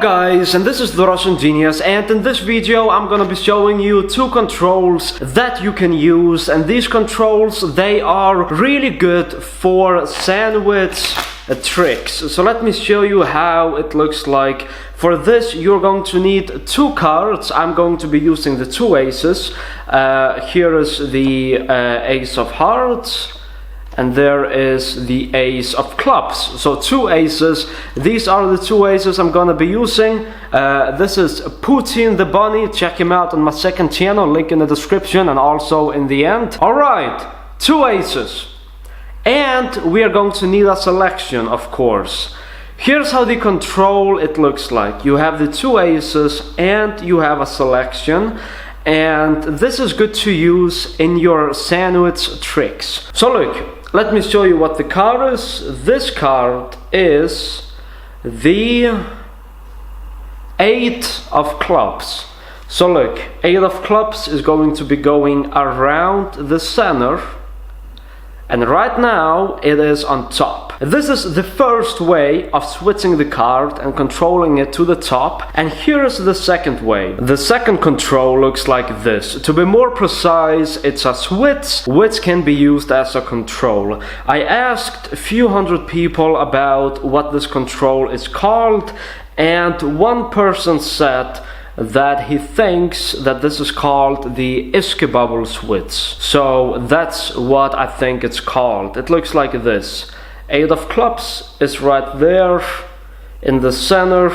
guys, and this is the Russian Genius, and in this video I'm gonna be showing you two controls that you can use, and these controls, they are really good for sandwich tricks. So let me show you how it looks like. For this you're going to need two cards. I'm going to be using the two aces. Here is the ace of hearts, and there is the ace of clubs. So two aces. These are the two aces I'm gonna be using. This is Putin the Bunny. Check him out on my second channel, link in the description and also in the end. Alright, two aces. And we are going to need a selection, of course. Here's how the control it looks like. You have the two aces and you have a selection. And this is good to use in your sandwich tricks. So look, let me show you what the card is. This card is the 8 of clubs. So look, 8 of clubs is going to be going around the center, and right now it is on top. This is the first way of switching the card and controlling it to the top, and here is the second way. The second control looks like this. To be more precise, it's a switch which can be used as a control. I asked a few hundred people about what this control is called, and one person said that he thinks that this is called the bubble switch. So that's what I think it's called. It looks like this. 8 of clubs is right there in the center,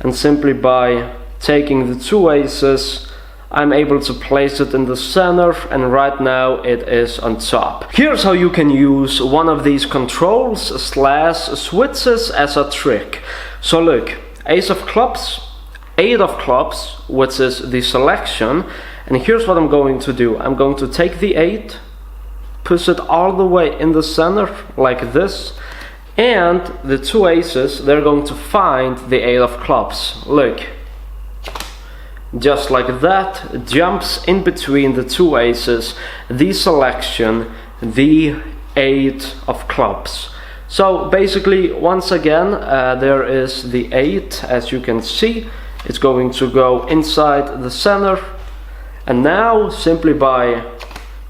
and simply by taking the two aces I'm able to place it in the center, and right now it is on top. Here's how you can use one of these controls slash switches as a trick. So look, ace of clubs, 8 of clubs, which is the selection, and here's what I'm going to do. I'm going to take the 8, push it all the way in the center like this, and the two aces, they're going to find the 8 of clubs. Look, just like that, jumps in between the two aces, the selection, the 8 of clubs. So basically, once again, there is the 8, as you can see. It's going to go inside the center, and now simply by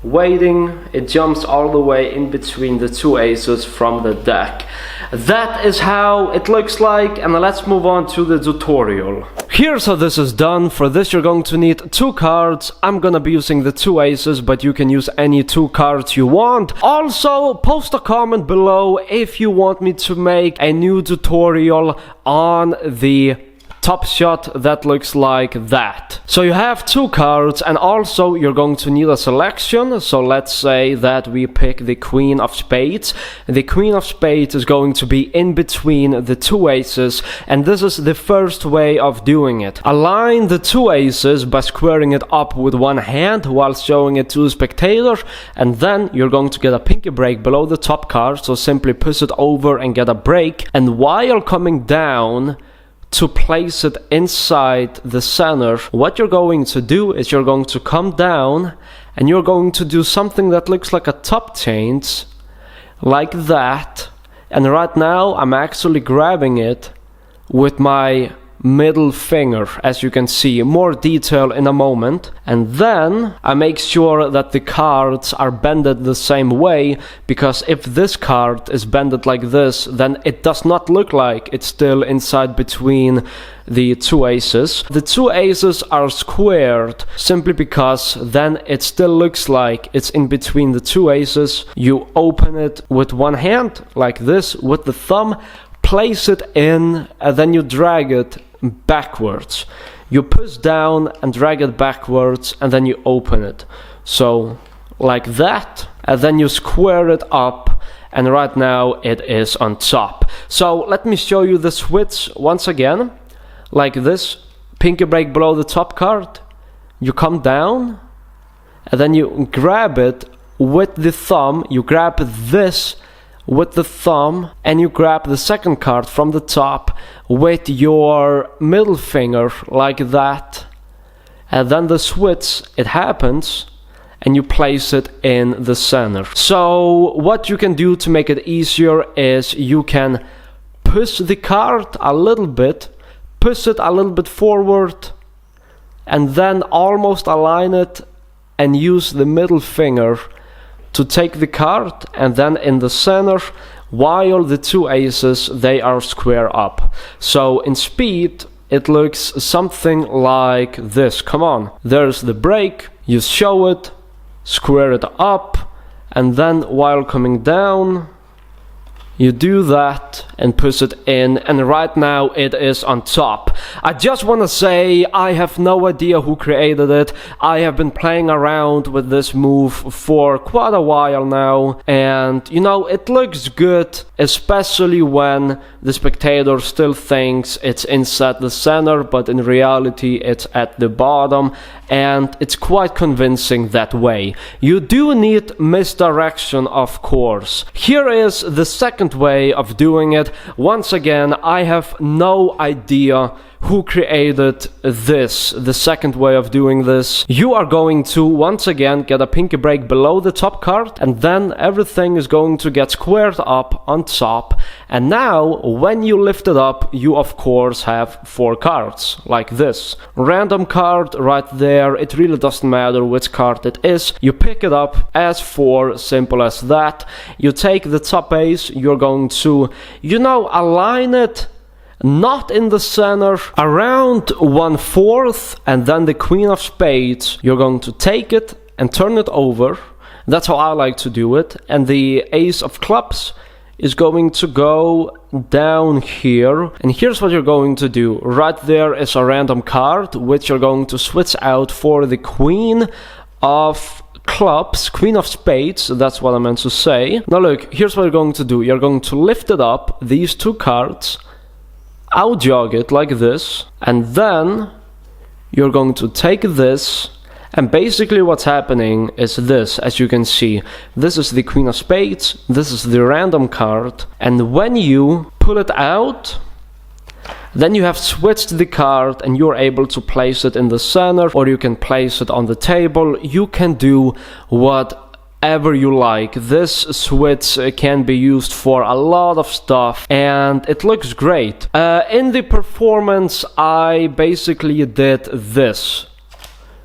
waiting, it jumps all the way in between the two aces from the deck. That is how it looks like, and let's move on to the tutorial. Here's how this is done. For this you're going to need two cards. I'm gonna be using the two aces, but you can use any two cards you want. Also, post a comment below if you want me to make a new tutorial on the top shot that looks like that. So you have two cards, and also you're going to need a selection. So let's say that we pick the Queen of Spades. The Queen of Spades is going to be in between the two aces, and this is the first way of doing it. Align the two aces by squaring it up with one hand while showing it to the spectator, and then you're going to get a pinky break below the top card. So simply push it over and get a break, and while coming down to place it inside the center, what you're going to do is you're going to come down and you're going to do something that looks like a top change, like that. And right now I'm actually grabbing it with my middle finger, as you can see. More detail in a moment. And then I make sure that the cards are bended the same way, because if this card is bended like this, then it does not look like it's still inside between the two aces. The two aces are squared simply because then it still looks like it's in between the two aces. You open it with one hand like this with the thumb, place it in, and then you drag it backwards. You push down and drag it backwards, and then you open it. So like that, and then you square it up, and right now it is on top. So let me show you the switch once again. Like this, pinky break below the top card, you come down, and then you grab it with the thumb. You grab this with the thumb, and you grab the second card from the top with your middle finger like that, and then the switch, it happens, and you place it in the center. So what you can do to make it easier is you can push the card a little bit push it a little bit forward, and then almost align it and use the middle finger to take the card, and then in the center, while the two aces, they are square up. So in speed, it looks something like this. Come on, there's the break, you show it, square it up, and then while coming down, you do that and push it in, and right now it is on top. I just want to say I have no idea who created it. I have been playing around with this move for quite a while now, and you know, it looks good, especially when the spectator still thinks it's inside the center, but in reality it's at the bottom, and it's quite convincing that way. You do need misdirection, of course. Here is the second way of doing it. Once again, I have no idea who created this, the second way of doing this. You are going to once again get a pinky break below the top card, and then everything is going to get squared up on top. And now when you lift it up, you of course have 4 cards like this. Random card right there, it really doesn't matter which card it is. You pick it up as 4, simple as that. You take the top ace, you're going to, you know, align it not in the center, around 1/4, and then the queen of spades, you're going to take it and turn it over. That's how I like to do it. And the ace of clubs is going to go down here, and here's what you're going to do. Right there is a random card which you're going to switch out for the queen of clubs, queen of spades, that's what I meant to say. Now look, here's what you're going to do. You're going to lift it up, these 2 cards, out jog it like this, and then you're going to take this, and basically what's happening is this. As you can see, this is the queen of spades, this is the random card, and when you pull it out, then you have switched the card and you're able to place it in the center, or you can place it on the table. You can do whatever you like. This switch can be used for a lot of stuff, and it looks great. In the performance, I basically did this,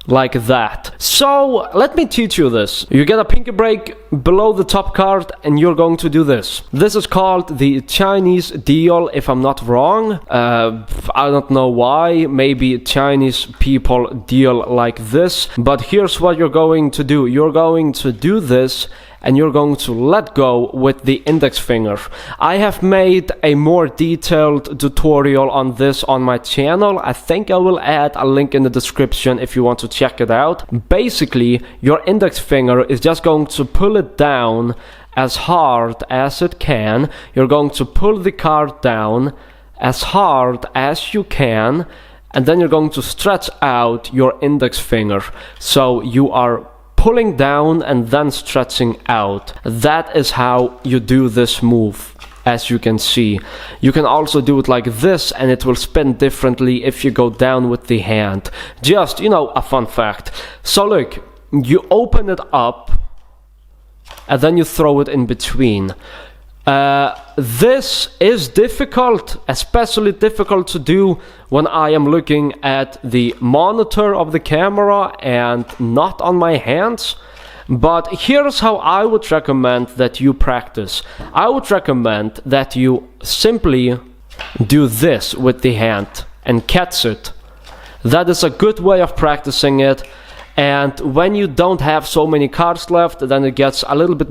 like that. So let me teach you this. You get a pinky break below the top card, and you're going to do this. This is called the Chinese deal, if I'm not wrong. I don't know why. Maybe Chinese people deal like this, but here's what you're going to do. You're going to do this, and you're going to let go with the index finger. I have made a more detailed tutorial on this on my channel. I think I will add a link in the description if you want to check it out. Basically, your index finger is just going to pull it down as hard as it can. You're going to pull the card down as hard as you can, and then you're going to stretch out your index finger. So you are pulling down and then stretching out. That is how you do this move, as you can see. You can also do it like this, and it will spin differently if you go down with the hand. Just, you know, a fun fact. So look, you open it up, and then you throw it in between. This is difficult, especially difficult to do when I am looking at the monitor of the camera and not on my hands. But here's how I would recommend that you practice. I would recommend that you simply do this with the hand and catch it. That is a good way of practicing it. And when you don't have so many cards left, then it gets a little bit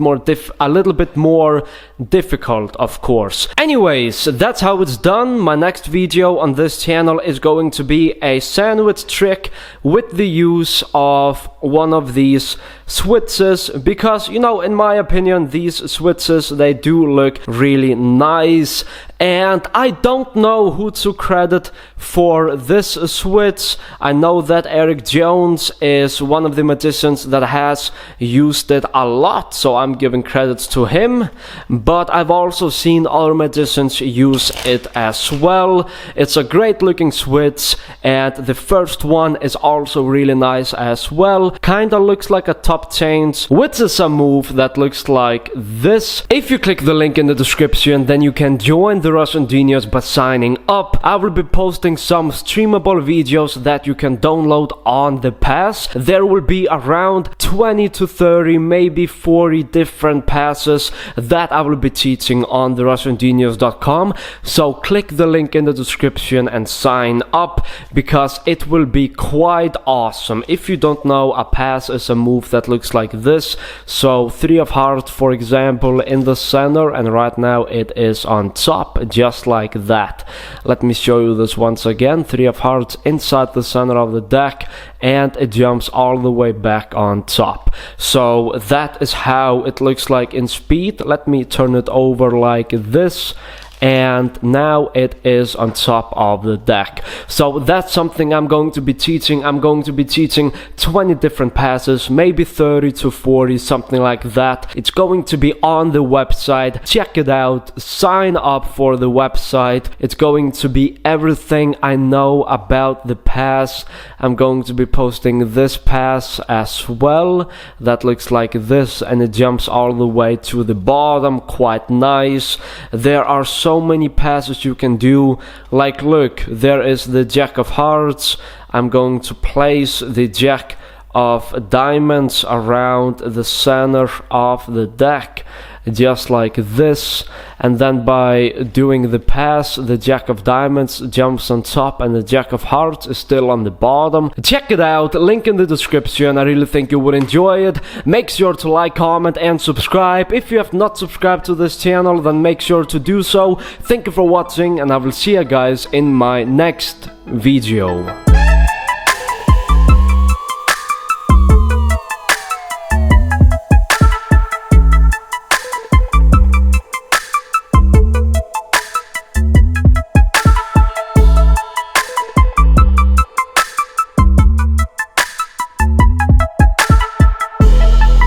more difficult, of course. Anyways, that's how it's done. My next video on this channel is going to be a sandwich trick with the use of one of these switches, because, you know, in my opinion, these switches, they do look really nice. And I don't know who to credit for this switch. I know that Eric Jones is one of the magicians that has used it a lot, so I'm giving credits to him. But I've also seen other magicians use it as well. It's a great looking switch, and the first one is also really nice as well. Kinda looks like a top top chains, which is a move that looks like this. If you click the link in the description, then you can join the Russian Genius by signing up. I will be posting some streamable videos that you can download on the pass. There will be around 20 to 30, maybe 40 different passes that I will be teaching on TheRussianGenius.com. So click the link in the description and sign up, because it will be quite awesome. If you don't know, a pass is a move that looks like this. So 3 of hearts, for example, in the center, and right now it is on top, just like that. Let me show you this once again. 3 of hearts inside the center of the deck, and it jumps all the way back on top. So that is how it looks like in speed. Let me turn it over like this, and now it is on top of the deck. So that's something I'm going to be teaching. I'm going to be teaching 20 different passes, maybe 30 to 40, something like that. It's going to be on the website. Check it out, sign up for the website. It's going to be everything I know about the pass. I'm going to be posting this pass as well, that looks like this, and it jumps all the way to the bottom, quite nice. There are so many passes you can do. Like, look, there is the Jack of Hearts. I'm going to place the Jack of Diamonds around the center of the deck, just like this, and then by doing the pass, the Jack of Diamonds jumps on top and the Jack of Hearts is still on the bottom. Check it out, link in the description. I really think you would enjoy it. Make sure to like, comment and subscribe. If you have not subscribed to this channel, then make sure to do so. Thank you for watching, and I will see you guys in my next video.